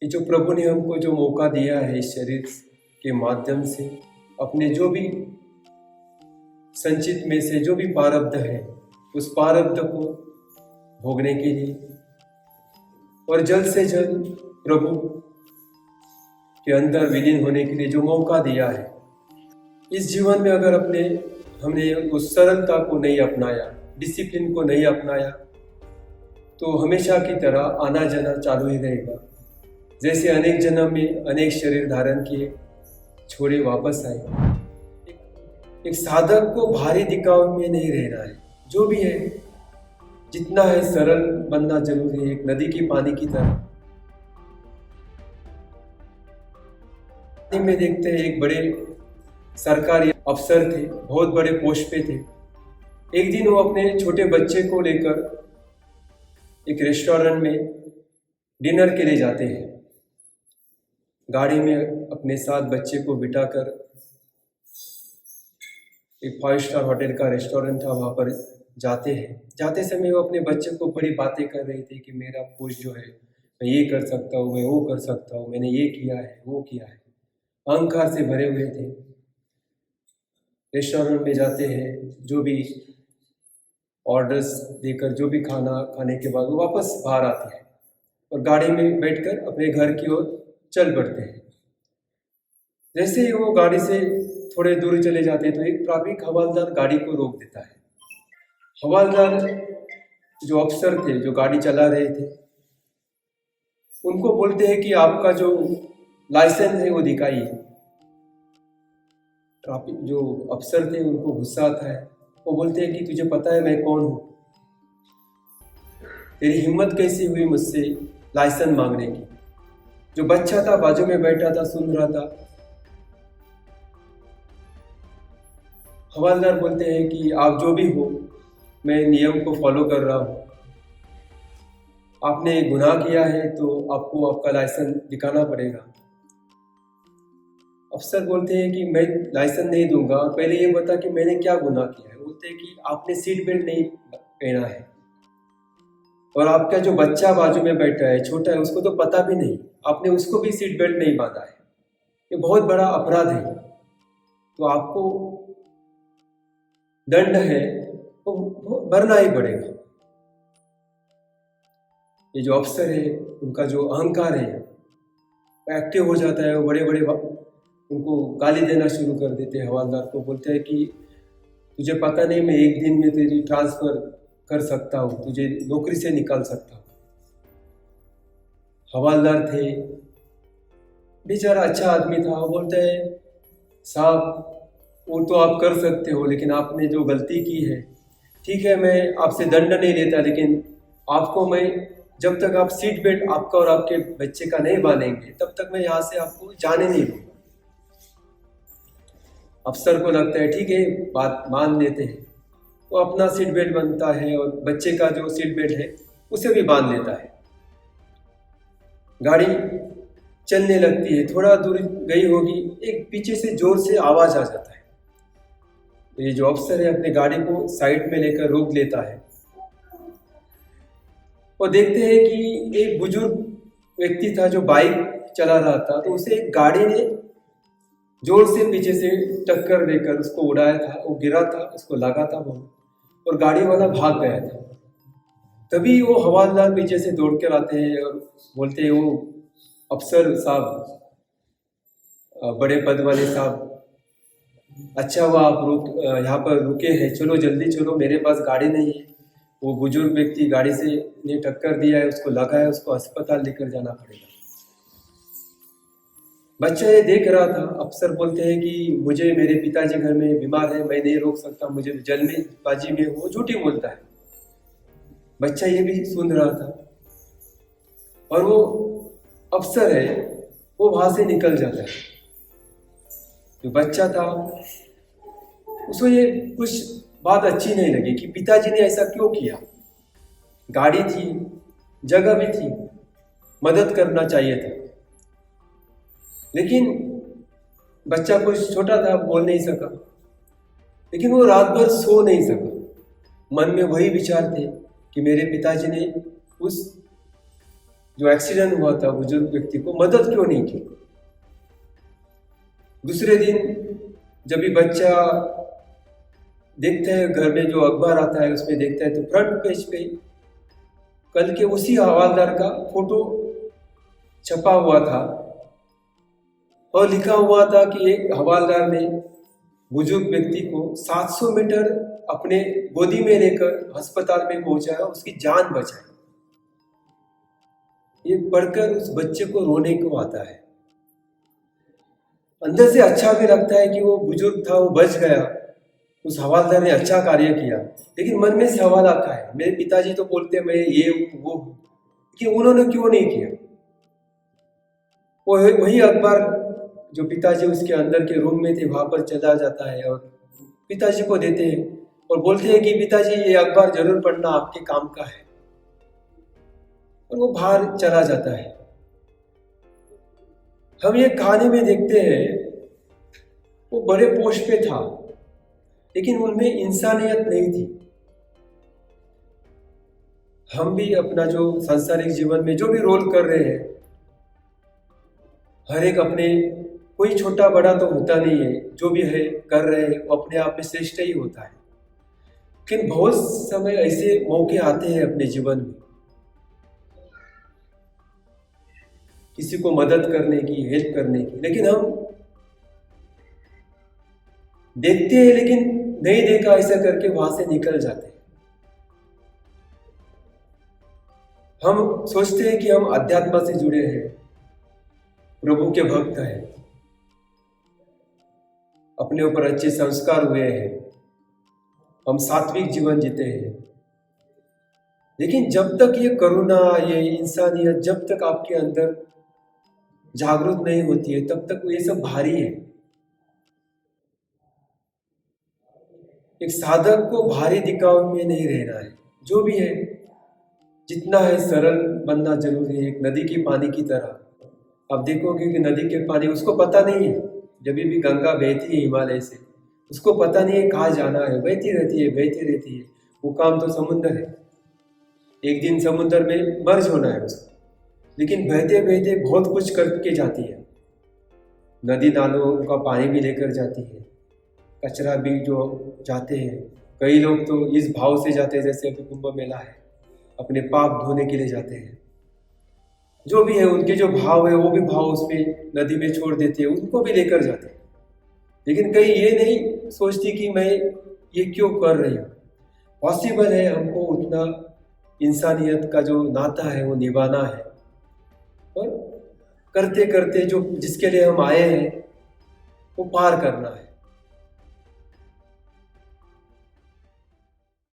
ये जो प्रभु ने हमको जो मौका दिया है इस शरीर के माध्यम से अपने जो भी संचित में से जो भी प्रारब्ध है उस प्रारब्ध को भोगने के लिए और जल्द से जल्द प्रभु के अंदर विलीन होने के लिए जो मौका दिया है, इस जीवन में अगर हमने उस सरलता को नहीं अपनाया, डिसिप्लिन को नहीं अपनाया, तो हमेशा की तरह आना जाना चालू ही रहेगा। जैसे अनेक जन्म में अनेक शरीर धारण किए, छोड़े वापस आए। एक साधक को भारी दिखाव में नहीं रहना है, जो भी है जितना है सरल बनना जरूरी है। एक नदी की पानी की तरह में देखते हैं, एक बड़े सरकारी अफसर थे, बहुत बड़े पोस्ट पे थे। एक दिन वो अपने छोटे बच्चे को लेकर एक रेस्टोरेंट में डिनर के लिए जाते हैं। गाड़ी में अपने साथ बच्चे को बिठाकर एक 5 स्टार होटल का रेस्टोरेंट था, वहाँ पर जाते हैं। जाते समय वो अपने बच्चे को बड़ी बातें कर रहे थे कि मेरा पोस्ट जो है, मैं ये कर सकता हूँ, मैं वो कर सकता हूँ, मैंने ये किया है, वो किया है। अहंकार से भरे हुए थे। रेस्टोरेंट में जाते हैं, जो भी ऑर्डर्स देकर जो भी खाना खाने के बाद वो वापस बाहर आते हैं और गाड़ी में बैठकर अपने घर की ओर चल पड़ते हैं। जैसे ही वो गाड़ी से थोड़े दूर चले जाते हैं तो एक ट्रैफिक हवलदार गाड़ी को रोक देता है। हवलदार जो अफसर थे, जो गाड़ी चला रहे थे, उनको बोलते हैं कि आपका जो लाइसेंस है वो दिखाइए। ट्रैफिक जो अफसर थे उनको गुस्सा आता है। वो बोलते हैं कि तुझे पता है मैं कौन हूँ? तेरी हिम्मत कैसी हुई मुझसे लाइसेंस मांगने की? जो बच्चा था बाजू में बैठा था, सुन रहा था। हवलदार बोलते हैं कि आप जो भी हो, मैं नियम को फॉलो कर रहा हूँ। आपने गुनाह किया है तो आपको आपका लाइसेंस दिखाना पड़ेगा। अफसर बोलते हैं कि मैं लाइसेंस नहीं दूंगा, और पहले ये बता कि मैंने क्या गुनाह किया है। बोलते हैं कि आपने सीट बेल्ट नहीं पहना है, और आपका जो बच्चा बाजू में बैठा है, छोटा है, उसको तो पता भी नहीं, आपने उसको भी सीट बेल्ट नहीं बांधा है। ये बहुत बड़ा अपराध है, तो आपको दंड है वो भरना ही पड़ेगा। ये जो अफसर है, उनका जो अहंकार है एक्टिव हो जाता है। वो बड़े बड़े उनको गाली देना शुरू कर देते हैं। हवलदार को बोलते हैं कि तुझे पता नहीं, मैं एक दिन में तेरी ट्रांसफर कर सकता हूँ, तुझे नौकरी से निकाल सकता हूँ। हवलदार थे, बेचारा अच्छा आदमी था। वो बोलते हैं साहब वो तो आप कर सकते हो, लेकिन आपने जो गलती की है, ठीक है मैं आपसे दंड नहीं लेता, लेकिन आपको मैं जब तक आप सीट बेल्ट आपका और आपके बच्चे का नहीं बांधेंगे तब तक मैं यहाँ से आपको जाने नहीं दूंगा। अफसर को लगता है ठीक है, बात मान लेते हैं। वो अपना सीट बेल्ट बांधता है और बच्चे का जो सीट बेल्ट है उसे भी बांध लेता है। गाड़ी चलने लगती है। थोड़ा दूर गई होगी, एक पीछे से जोर से आवाज आ जाता है। तो ये जो अफसर है अपने गाड़ी को साइड में लेकर रोक लेता है। और देखते हैं कि एक बुजुर्ग व्यक्ति था जो बाइक चला रहा था, तो उसे एक गाड़ी ने जोर से पीछे से टक्कर देकर उसको उड़ाया था। वो गिरा था, उसको लगा था बहुत, और गाड़ी वाला भाग गया था। तभी वो हवलदार पीछे से दौड़ कर आते हैं और बोलते हैं, वो अफसर साहब, बड़े पद वाले साहब, अच्छा हुआ आप यहाँ पर रुके हैं, चलो जल्दी चलो, मेरे पास गाड़ी नहीं है। वो बुजुर्ग व्यक्ति गाड़ी से ने टक्कर दिया है, उसको लगा है, उसको अस्पताल लेकर जाना पड़ेगा। बच्चा ये देख रहा था। अफसर बोलते हैं कि मुझे मेरे पिताजी घर में बीमार है, मैं नहीं रोक सकता, मुझे जल्दबाजी में, वो झूठी बोलता है। बच्चा ये भी सुन रहा था, और वो अफसर है वो वहां से निकल जाता है। जो बच्चा था उसको ये कुछ बात अच्छी नहीं लगी कि पिताजी ने ऐसा क्यों किया। गाड़ी थी, जगह भी थी, मदद करना चाहिए था, लेकिन बच्चा कुछ छोटा था, बोल नहीं सका। लेकिन वो रात भर सो नहीं सका। मन में वही विचार थे कि मेरे पिताजी ने उस जो एक्सीडेंट हुआ था बुजुर्ग व्यक्ति को मदद क्यों नहीं की। दूसरे दिन जब भी बच्चा देखता है घर में जो अखबार आता है उसमें देखता है तो फ्रंट पेज पे कल के उसी हवालदार का फोटो छपा हुआ था और लिखा हुआ था कि एक हवालदार ने बुजुर्ग व्यक्ति को 700 मीटर अपने गोदी में लेकर अस्पताल में पहुंचाया, उसकी जान बचाई। ये पढ़कर उस बच्चे को रोने को आता है। अंदर से अच्छा भी लगता है कि वो बुजुर्ग था, वो बच गया, उस हवालदार ने अच्छा कार्य किया। लेकिन मन में सवाल आता है, मेरे पिताजी तो बोलते हैं मैं ये वो, लेकिन उन्होंने क्यों नहीं किया। वो वही अखबार जो पिताजी उसके अंदर के रूम में थे वहां पर चला जाता है और पिताजी को देते हैं और बोलते हैं कि पिताजी ये अखबार जरूर पढ़ना, आपके काम का है। और वो बाहर चला जाता है। हम ये कहानी में देखते हैं वो बड़े पोस्ट पे था लेकिन उनमें इंसानियत नहीं थी। हम भी अपना जो सांसारिक जीवन में जो भी रोल कर रहे हैं, हर एक अपने, कोई छोटा बड़ा तो होता नहीं है, जो भी है कर रहे हैं वो अपने आप में श्रेष्ठ ही होता है। लेकिन बहुत समय ऐसे मौके आते हैं अपने जीवन में किसी को मदद करने की, हेल्प करने की, लेकिन हम देखते हैं लेकिन नहीं देखा ऐसा करके वहां से निकल जाते हैं। हम सोचते हैं कि हम अध्यात्म से जुड़े हैं, प्रभु के भक्त हैं, अपने ऊपर अच्छे संस्कार हुए हैं, हम सात्विक जीवन जीते हैं। लेकिन जब तक ये करुणा, ये इंसानियत जब तक आपके अंदर जागरूक नहीं होती है तब तक ये सब भारी है। एक साधक को भारी दिखावे में नहीं रहना है, जो भी है जितना है सरल बनना जरूरी है। एक नदी की पानी की तरह आप देखोगे कि नदी के पानी उसको पता नहीं है, जब भी गंगा बहती है हिमालय से उसको पता नहीं है कहाँ जाना है, बहती रहती है बहती रहती है। वो काम तो समुद्र है, एक दिन समुद्र में मर्ज होना है उसको, लेकिन बहते बहते बहुत कुछ करके जाती है। नदी नालों का पानी भी लेकर जाती है, कचरा भी जो जाते हैं। कई लोग तो इस भाव से जाते हैं, जैसे अभी कुंभ मेला है, अपने पाप धोने के लिए जाते हैं। जो भी है उनके जो भाव है वो भी भाव उसमें नदी में छोड़ देते हैं, उनको भी लेकर जाते हैं। लेकिन कहीं ये नहीं सोचती कि मैं ये क्यों कर रही हूँ। पॉसिबल है हमको उतना इंसानियत का जो नाता है वो निभाना है, और करते करते जो जिसके लिए हम आए हैं वो पार करना है।